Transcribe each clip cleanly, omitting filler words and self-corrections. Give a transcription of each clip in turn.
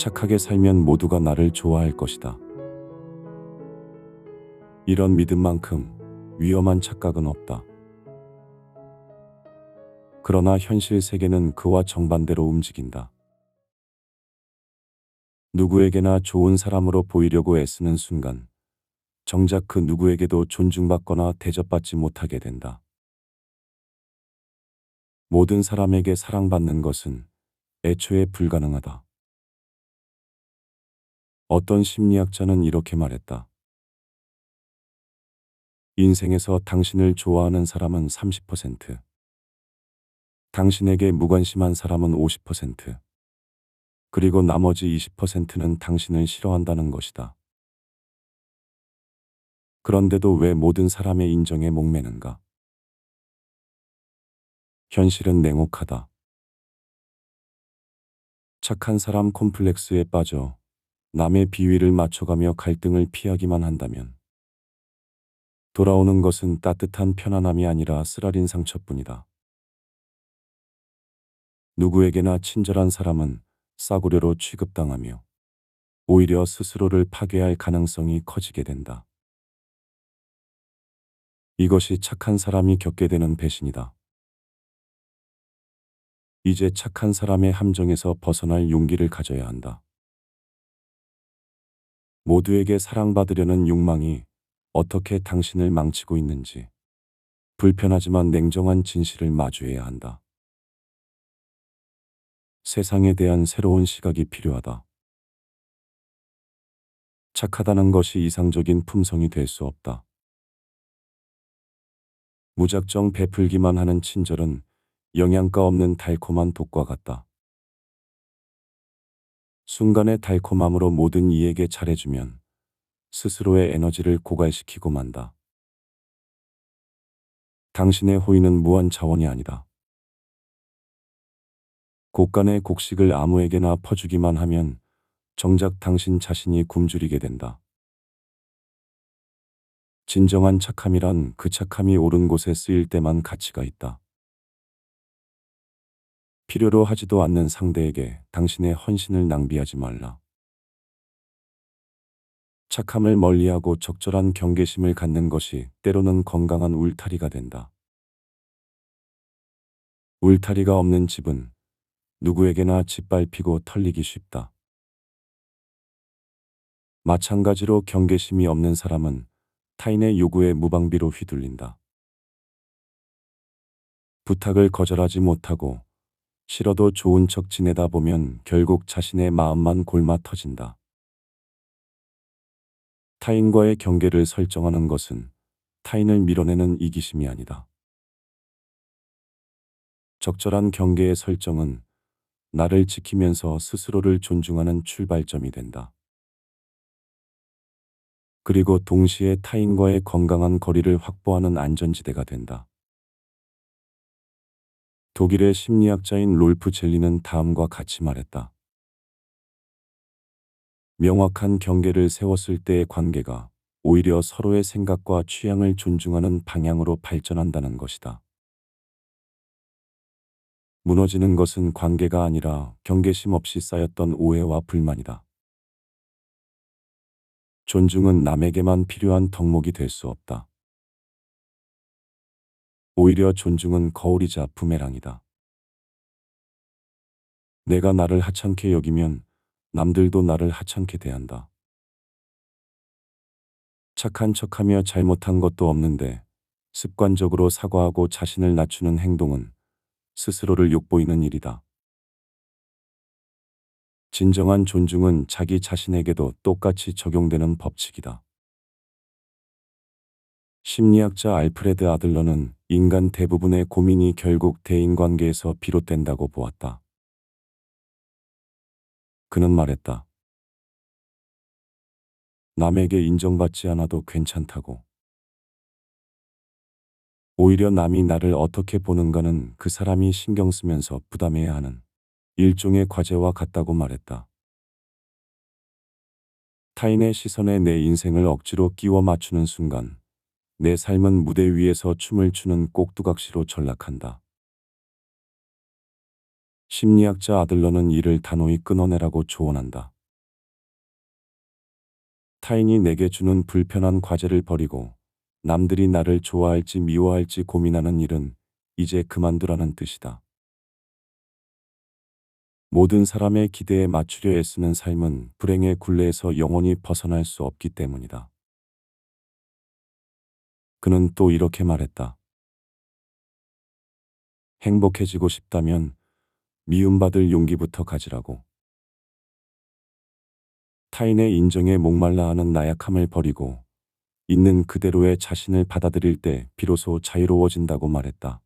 착하게 살면 모두가 나를 좋아할 것이다. 이런 믿음만큼 위험한 착각은 없다. 그러나 현실 세계는 그와 정반대로 움직인다. 누구에게나 좋은 사람으로 보이려고 애쓰는 순간, 정작 그 누구에게도 존중받거나 대접받지 못하게 된다. 모든 사람에게 사랑받는 것은 애초에 불가능하다. 어떤 심리학자는 이렇게 말했다. 인생에서 당신을 좋아하는 사람은 30%, 당신에게 무관심한 사람은 50%, 그리고 나머지 20%는 당신을 싫어한다는 것이다. 그런데도 왜 모든 사람의 인정에 목매는가? 현실은 냉혹하다. 착한 사람 콤플렉스에 빠져 남의 비위를 맞춰가며 갈등을 피하기만 한다면 돌아오는 것은 따뜻한 편안함이 아니라 쓰라린 상처뿐이다. 누구에게나 친절한 사람은 싸구려로 취급당하며 오히려 스스로를 파괴할 가능성이 커지게 된다. 이것이 착한 사람이 겪게 되는 배신이다. 이제 착한 사람의 함정에서 벗어날 용기를 가져야 한다. 모두에게 사랑받으려는 욕망이 어떻게 당신을 망치고 있는지 불편하지만 냉정한 진실을 마주해야 한다. 세상에 대한 새로운 시각이 필요하다. 착하다는 것이 이상적인 품성이 될 수 없다. 무작정 베풀기만 하는 친절은 영양가 없는 달콤한 독과 같다. 순간의 달콤함으로 모든 이에게 잘해주면 스스로의 에너지를 고갈시키고 만다. 당신의 호의는 무한 자원이 아니다. 곳간의 곡식을 아무에게나 퍼주기만 하면 정작 당신 자신이 굶주리게 된다. 진정한 착함이란 그 착함이 옳은 곳에 쓰일 때만 가치가 있다. 필요로 하지도 않는 상대에게 당신의 헌신을 낭비하지 말라. 착함을 멀리하고 적절한 경계심을 갖는 것이 때로는 건강한 울타리가 된다. 울타리가 없는 집은 누구에게나 짓밟히고 털리기 쉽다. 마찬가지로 경계심이 없는 사람은 타인의 요구에 무방비로 휘둘린다. 부탁을 거절하지 못하고 싫어도 좋은 척 지내다 보면 결국 자신의 마음만 골마 터진다. 타인과의 경계를 설정하는 것은 타인을 밀어내는 이기심이 아니다. 적절한 경계의 설정은 나를 지키면서 스스로를 존중하는 출발점이 된다. 그리고 동시에 타인과의 건강한 거리를 확보하는 안전지대가 된다. 독일의 심리학자인 롤프 젤리는 다음과 같이 말했다. 명확한 경계를 세웠을 때의 관계가 오히려 서로의 생각과 취향을 존중하는 방향으로 발전한다는 것이다. 무너지는 것은 관계가 아니라 경계심 없이 쌓였던 오해와 불만이다. 존중은 남에게만 필요한 덕목이 될 수 없다. 오히려 존중은 거울이자 부메랑이다. 내가 나를 하찮게 여기면 남들도 나를 하찮게 대한다. 착한 척하며 잘못한 것도 없는데 습관적으로 사과하고 자신을 낮추는 행동은 스스로를 욕보이는 일이다. 진정한 존중은 자기 자신에게도 똑같이 적용되는 법칙이다. 심리학자 알프레드 아들러는 인간 대부분의 고민이 결국 대인관계에서 비롯된다고 보았다. 그는 말했다. 남에게 인정받지 않아도 괜찮다고. 오히려 남이 나를 어떻게 보는가는 그 사람이 신경 쓰면서 부담해야 하는 일종의 과제와 같다고 말했다. 타인의 시선에 내 인생을 억지로 끼워 맞추는 순간 내 삶은 무대 위에서 춤을 추는 꼭두각시로 전락한다. 심리학자 아들러는 이를 단호히 끊어내라고 조언한다. 타인이 내게 주는 불편한 과제를 버리고 남들이 나를 좋아할지 미워할지 고민하는 일은 이제 그만두라는 뜻이다. 모든 사람의 기대에 맞추려 애쓰는 삶은 불행의 굴레에서 영원히 벗어날 수 없기 때문이다. 그는 또 이렇게 말했다. 행복해지고 싶다면 미움받을 용기부터 가지라고. 타인의 인정에 목말라 하는 나약함을 버리고 있는 그대로의 자신을 받아들일 때 비로소 자유로워진다고 말했다.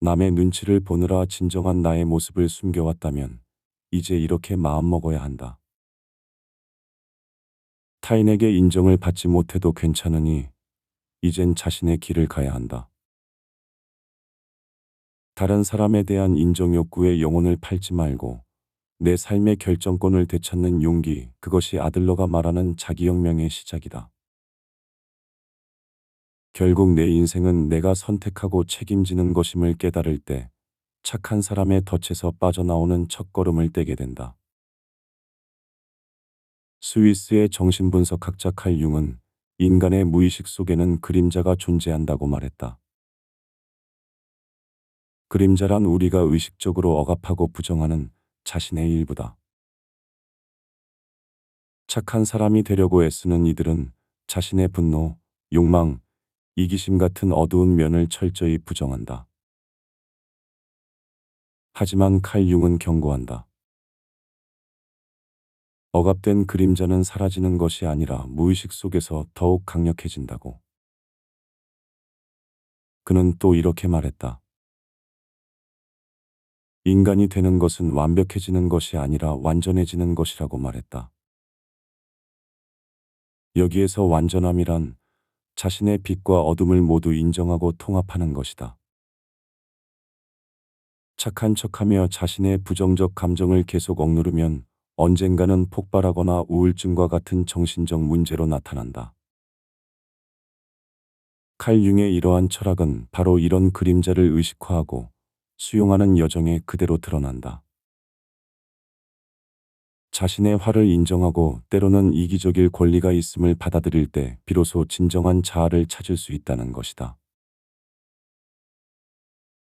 남의 눈치를 보느라 진정한 나의 모습을 숨겨왔다면 이제 이렇게 마음먹어야 한다. 타인에게 인정을 받지 못해도 괜찮으니 이젠 자신의 길을 가야 한다. 다른 사람에 대한 인정 욕구에 영혼을 팔지 말고 내 삶의 결정권을 되찾는 용기, 그것이 아들러가 말하는 자기혁명의 시작이다. 결국 내 인생은 내가 선택하고 책임지는 것임을 깨달을 때 착한 사람의 덫에서 빠져나오는 첫걸음을 떼게 된다. 스위스의 정신분석학자 칼 융은 인간의 무의식 속에는 그림자가 존재한다고 말했다. 그림자란 우리가 의식적으로 억압하고 부정하는 자신의 일부다. 착한 사람이 되려고 애쓰는 이들은 자신의 분노, 욕망, 이기심 같은 어두운 면을 철저히 부정한다. 하지만 칼 융은 경고한다. 억압된 그림자는 사라지는 것이 아니라 무의식 속에서 더욱 강력해진다고. 그는 또 이렇게 말했다. 인간이 되는 것은 완벽해지는 것이 아니라 완전해지는 것이라고 말했다. 여기에서 완전함이란 자신의 빛과 어둠을 모두 인정하고 통합하는 것이다. 착한 척하며 자신의 부정적 감정을 계속 억누르면 언젠가는 폭발하거나 우울증과 같은 정신적 문제로 나타난다. 칼 융의 이러한 철학은 바로 이런 그림자를 의식화하고 수용하는 여정에 그대로 드러난다. 자신의 화를 인정하고 때로는 이기적일 권리가 있음을 받아들일 때 비로소 진정한 자아를 찾을 수 있다는 것이다.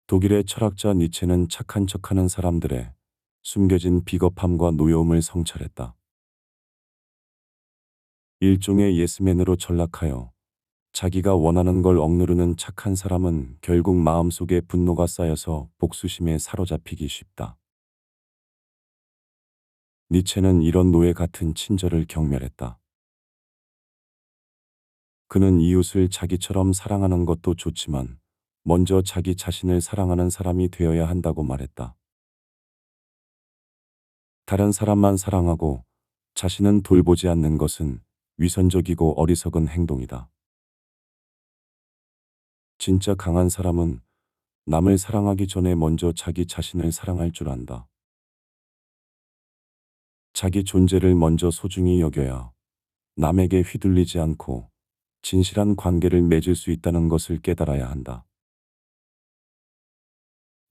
독일의 철학자 니체는 착한 척하는 사람들의 숨겨진 비겁함과 노여움을 성찰했다. 일종의 예스맨으로 전락하여 자기가 원하는 걸 억누르는 착한 사람은 결국 마음속에 분노가 쌓여서 복수심에 사로잡히기 쉽다. 니체는 이런 노예 같은 친절을 경멸했다. 그는 이웃을 자기처럼 사랑하는 것도 좋지만 먼저 자기 자신을 사랑하는 사람이 되어야 한다고 말했다. 다른 사람만 사랑하고 자신은 돌보지 않는 것은 위선적이고 어리석은 행동이다. 진짜 강한 사람은 남을 사랑하기 전에 먼저 자기 자신을 사랑할 줄 안다. 자기 존재를 먼저 소중히 여겨야 남에게 휘둘리지 않고 진실한 관계를 맺을 수 있다는 것을 깨달아야 한다.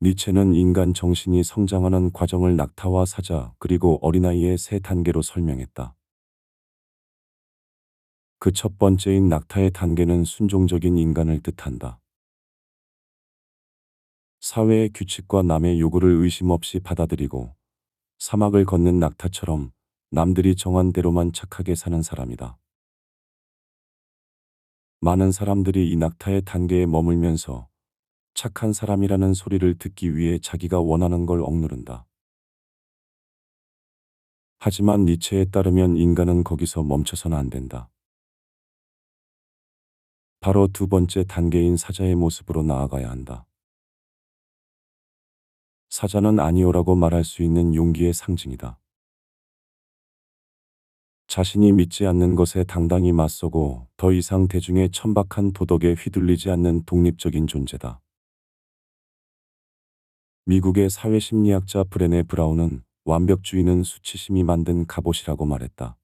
니체는 인간 정신이 성장하는 과정을 낙타와 사자 그리고 어린아이의 세 단계로 설명했다. 그 첫 번째인 낙타의 단계는 순종적인 인간을 뜻한다. 사회의 규칙과 남의 요구를 의심 없이 받아들이고 사막을 걷는 낙타처럼 남들이 정한 대로만 착하게 사는 사람이다. 많은 사람들이 이 낙타의 단계에 머물면서 착한 사람이라는 소리를 듣기 위해 자기가 원하는 걸 억누른다. 하지만 니체에 따르면 인간은 거기서 멈춰서는 안 된다. 바로 두 번째 단계인 사자의 모습으로 나아가야 한다. 사자는 아니오라고 말할 수 있는 용기의 상징이다. 자신이 믿지 않는 것에 당당히 맞서고 더 이상 대중의 천박한 도덕에 휘둘리지 않는 독립적인 존재다. 미국의 사회심리학자 브레네 브라운은 완벽주의는 수치심이 만든 갑옷이라고 말했다.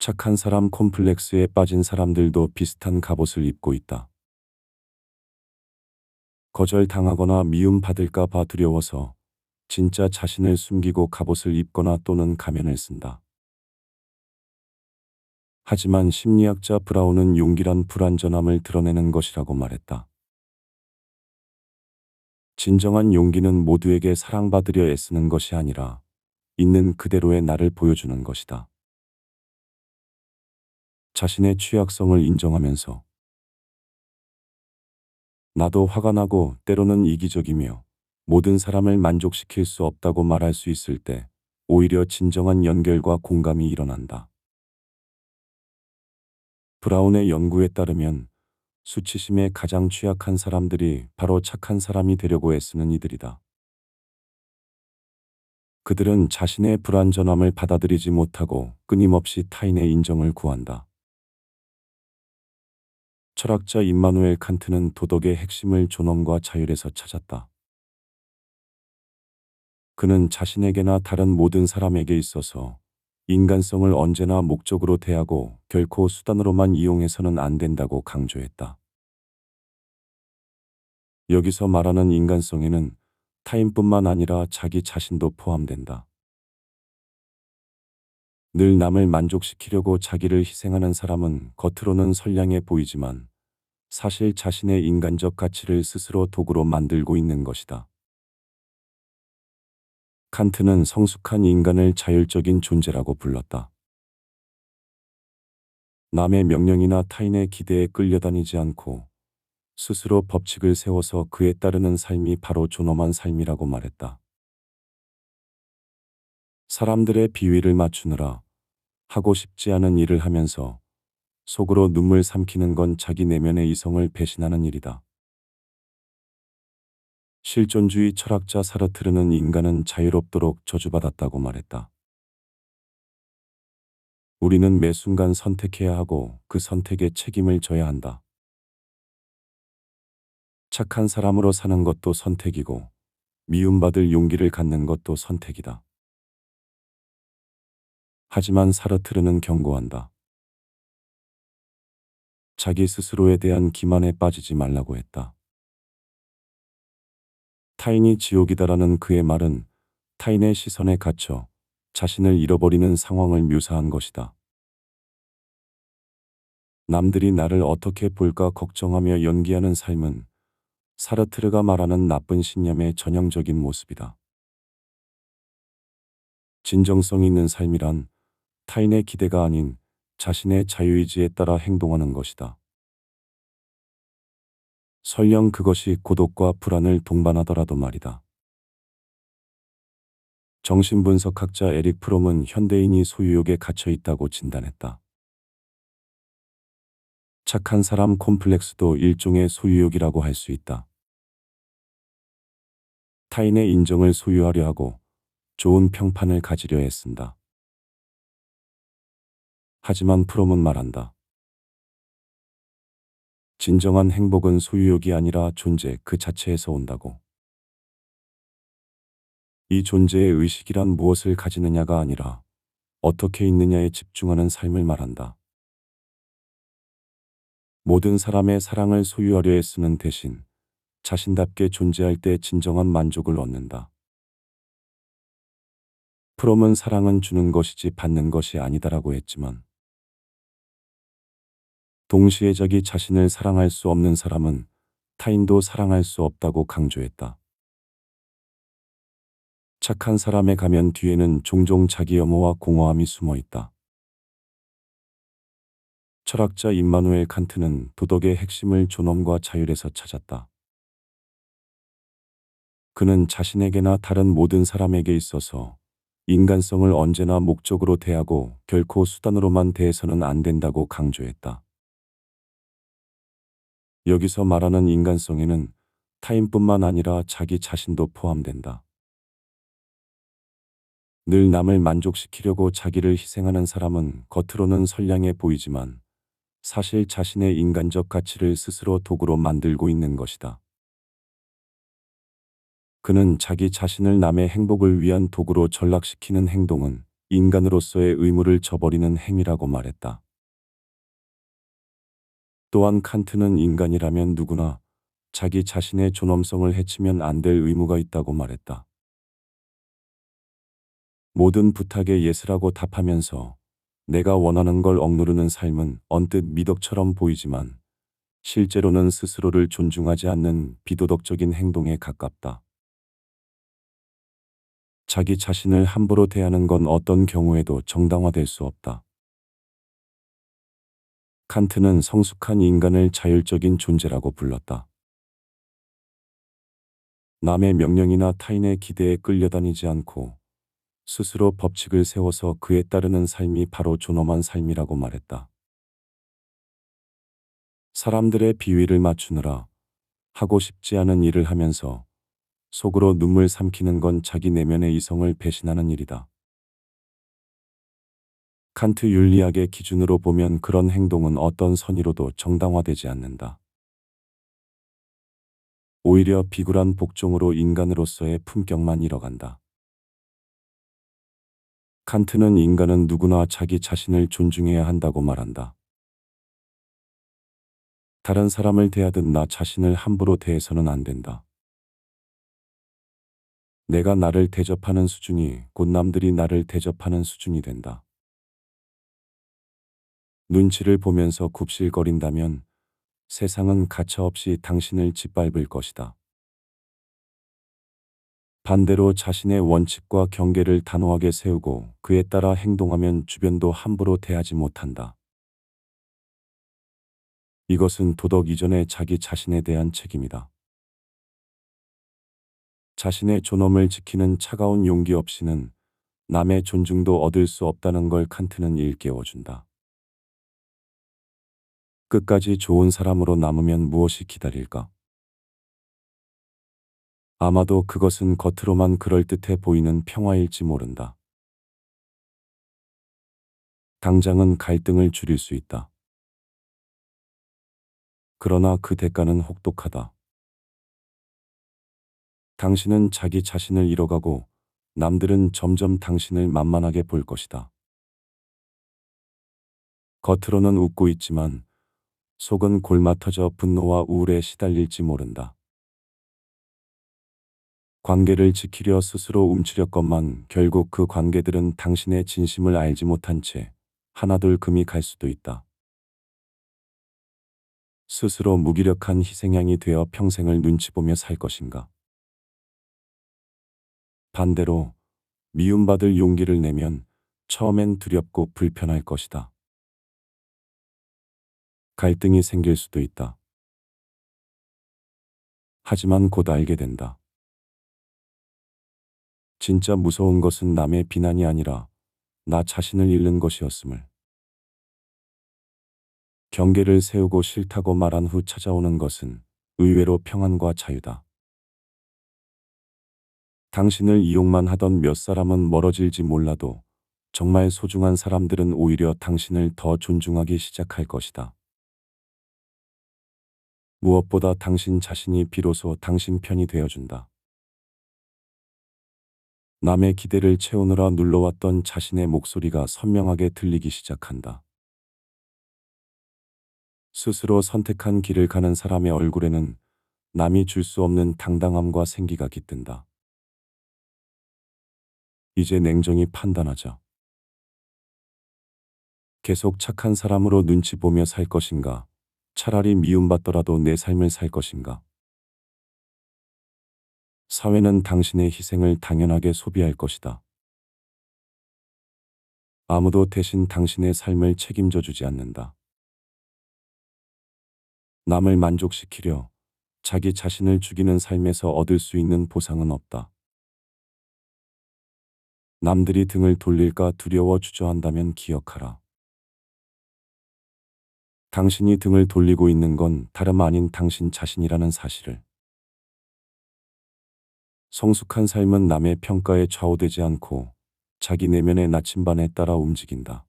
착한 사람 콤플렉스에 빠진 사람들도 비슷한 갑옷을 입고 있다. 거절당하거나 미움받을까 봐 두려워서 진짜 자신을 숨기고 갑옷을 입거나 또는 가면을 쓴다. 하지만 심리학자 브라운은 용기란 불완전함을 드러내는 것이라고 말했다. 진정한 용기는 모두에게 사랑받으려 애쓰는 것이 아니라 있는 그대로의 나를 보여주는 것이다. 자신의 취약성을 인정하면서 나도 화가 나고 때로는 이기적이며 모든 사람을 만족시킬 수 없다고 말할 수 있을 때 오히려 진정한 연결과 공감이 일어난다. 브라운의 연구에 따르면 수치심에 가장 취약한 사람들이 바로 착한 사람이 되려고 애쓰는 이들이다. 그들은 자신의 불완전함을 받아들이지 못하고 끊임없이 타인의 인정을 구한다. 철학자 임마누엘 칸트는 도덕의 핵심을 존엄과 자율에서 찾았다. 그는 자신에게나 다른 모든 사람에게 있어서 인간성을 언제나 목적으로 대하고 결코 수단으로만 이용해서는 안 된다고 강조했다. 여기서 말하는 인간성에는 타인뿐만 아니라 자기 자신도 포함된다. 늘 남을 만족시키려고 자기를 희생하는 사람은 겉으로는 선량해 보이지만 사실 자신의 인간적 가치를 스스로 도구로 만들고 있는 것이다. 칸트는 성숙한 인간을 자율적인 존재라고 불렀다. 남의 명령이나 타인의 기대에 끌려다니지 않고 스스로 법칙을 세워서 그에 따르는 삶이 바로 존엄한 삶이라고 말했다. 사람들의 비위를 맞추느라 하고 싶지 않은 일을 하면서 속으로 눈물 삼키는 건 자기 내면의 이성을 배신하는 일이다. 실존주의 철학자 사르트르는 인간은 자유롭도록 저주받았다고 말했다. 우리는 매 순간 선택해야 하고 그 선택에 책임을 져야 한다. 착한 사람으로 사는 것도 선택이고 미움받을 용기를 갖는 것도 선택이다. 하지만 사르트르는 경고한다. 자기 스스로에 대한 기만에 빠지지 말라고 했다. 타인이 지옥이다라는 그의 말은 타인의 시선에 갇혀 자신을 잃어버리는 상황을 묘사한 것이다. 남들이 나를 어떻게 볼까 걱정하며 연기하는 삶은 사르트르가 말하는 나쁜 신념의 전형적인 모습이다. 진정성 있는 삶이란 타인의 기대가 아닌 자신의 자유의지에 따라 행동하는 것이다. 설령 그것이 고독과 불안을 동반하더라도 말이다. 정신분석학자 에릭 프롬은 현대인이 소유욕에 갇혀 있다고 진단했다. 착한 사람 콤플렉스도 일종의 소유욕이라고 할 수 있다. 타인의 인정을 소유하려 하고 좋은 평판을 가지려 애쓴다. 하지만 프롬은 말한다. 진정한 행복은 소유욕이 아니라 존재 그 자체에서 온다고. 이 존재의 의식이란 무엇을 가지느냐가 아니라 어떻게 있느냐에 집중하는 삶을 말한다. 모든 사람의 사랑을 소유하려 애쓰는 대신 자신답게 존재할 때 진정한 만족을 얻는다. 프롬은 사랑은 주는 것이지 받는 것이 아니다라고 했지만 동시에 자기 자신을 사랑할 수 없는 사람은 타인도 사랑할 수 없다고 강조했다. 착한 사람의 가면 뒤에는 종종 자기 혐오와 공허함이 숨어 있다. 철학자 임마누엘 칸트는 도덕의 핵심을 존엄과 자율에서 찾았다. 그는 자신에게나 다른 모든 사람에게 있어서 인간성을 언제나 목적으로 대하고 결코 수단으로만 대해서는 안 된다고 강조했다. 여기서 말하는 인간성에는 타인뿐만 아니라 자기 자신도 포함된다. 늘 남을 만족시키려고 자기를 희생하는 사람은 겉으로는 선량해 보이지만 사실 자신의 인간적 가치를 스스로 도구로 만들고 있는 것이다. 그는 자기 자신을 남의 행복을 위한 도구로 전락시키는 행동은 인간으로서의 의무를 저버리는 행위라고 말했다. 또한 칸트는 인간이라면 누구나 자기 자신의 존엄성을 해치면 안 될 의무가 있다고 말했다. 모든 부탁에 예스라고 답하면서 내가 원하는 걸 억누르는 삶은 언뜻 미덕처럼 보이지만 실제로는 스스로를 존중하지 않는 비도덕적인 행동에 가깝다. 자기 자신을 함부로 대하는 건 어떤 경우에도 정당화될 수 없다. 칸트는 성숙한 인간을 자율적인 존재라고 불렀다. 남의 명령이나 타인의 기대에 끌려다니지 않고 스스로 법칙을 세워서 그에 따르는 삶이 바로 존엄한 삶이라고 말했다. 사람들의 비위를 맞추느라 하고 싶지 않은 일을 하면서 속으로 눈물 삼키는 건 자기 내면의 이성을 배신하는 일이다. 칸트 윤리학의 기준으로 보면 그런 행동은 어떤 선의로도 정당화되지 않는다. 오히려 비굴한 복종으로 인간으로서의 품격만 잃어간다. 칸트는 인간은 누구나 자기 자신을 존중해야 한다고 말한다. 다른 사람을 대하듯 나 자신을 함부로 대해서는 안 된다. 내가 나를 대접하는 수준이 곧 남들이 나를 대접하는 수준이 된다. 눈치를 보면서 굽실거린다면 세상은 가차없이 당신을 짓밟을 것이다. 반대로 자신의 원칙과 경계를 단호하게 세우고 그에 따라 행동하면 주변도 함부로 대하지 못한다. 이것은 도덕 이전의 자기 자신에 대한 책임이다. 자신의 존엄을 지키는 차가운 용기 없이는 남의 존중도 얻을 수 없다는 걸 칸트는 일깨워준다. 끝까지 좋은 사람으로 남으면 무엇이 기다릴까? 아마도 그것은 겉으로만 그럴듯해 보이는 평화일지 모른다. 당장은 갈등을 줄일 수 있다. 그러나 그 대가는 혹독하다. 당신은 자기 자신을 잃어가고 남들은 점점 당신을 만만하게 볼 것이다. 겉으로는 웃고 있지만 속은 골마터져 분노와 우울에 시달릴지 모른다. 관계를 지키려 스스로 움츠렸건만 결국 그 관계들은 당신의 진심을 알지 못한 채 하나둘 금이 갈 수도 있다. 스스로 무기력한 희생양이 되어 평생을 눈치 보며 살 것인가? 반대로 미움받을 용기를 내면 처음엔 두렵고 불편할 것이다. 갈등이 생길 수도 있다. 하지만 곧 알게 된다. 진짜 무서운 것은 남의 비난이 아니라 나 자신을 잃는 것이었음을. 경계를 세우고 싫다고 말한 후 찾아오는 것은 의외로 평안과 자유다. 당신을 이용만 하던 몇 사람은 멀어질지 몰라도 정말 소중한 사람들은 오히려 당신을 더 존중하기 시작할 것이다. 무엇보다 당신 자신이 비로소 당신 편이 되어준다. 남의 기대를 채우느라 눌러왔던 자신의 목소리가 선명하게 들리기 시작한다. 스스로 선택한 길을 가는 사람의 얼굴에는 남이 줄 수 없는 당당함과 생기가 깃든다. 이제 냉정히 판단하자. 계속 착한 사람으로 눈치 보며 살 것인가? 차라리 미움받더라도 내 삶을 살 것인가? 사회는 당신의 희생을 당연하게 소비할 것이다. 아무도 대신 당신의 삶을 책임져 주지 않는다. 남을 만족시키려 자기 자신을 죽이는 삶에서 얻을 수 있는 보상은 없다. 남들이 등을 돌릴까 두려워 주저한다면 기억하라. 당신이 등을 돌리고 있는 건 다름 아닌 당신 자신이라는 사실을. 성숙한 삶은 남의 평가에 좌우되지 않고 자기 내면의 나침반에 따라 움직인다.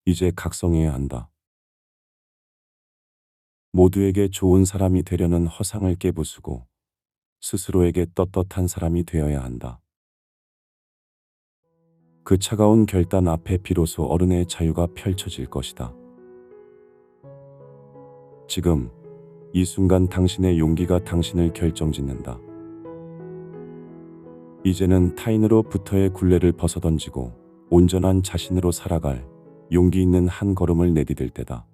이제 각성해야 한다. 모두에게 좋은 사람이 되려는 허상을 깨부수고 스스로에게 떳떳한 사람이 되어야 한다. 그 차가운 결단 앞에 비로소 어른의 자유가 펼쳐질 것이다. 지금 이 순간 당신의 용기가 당신을 결정짓는다. 이제는 타인으로부터의 굴레를 벗어던지고 온전한 자신으로 살아갈 용기 있는 한 걸음을 내디딜 때다.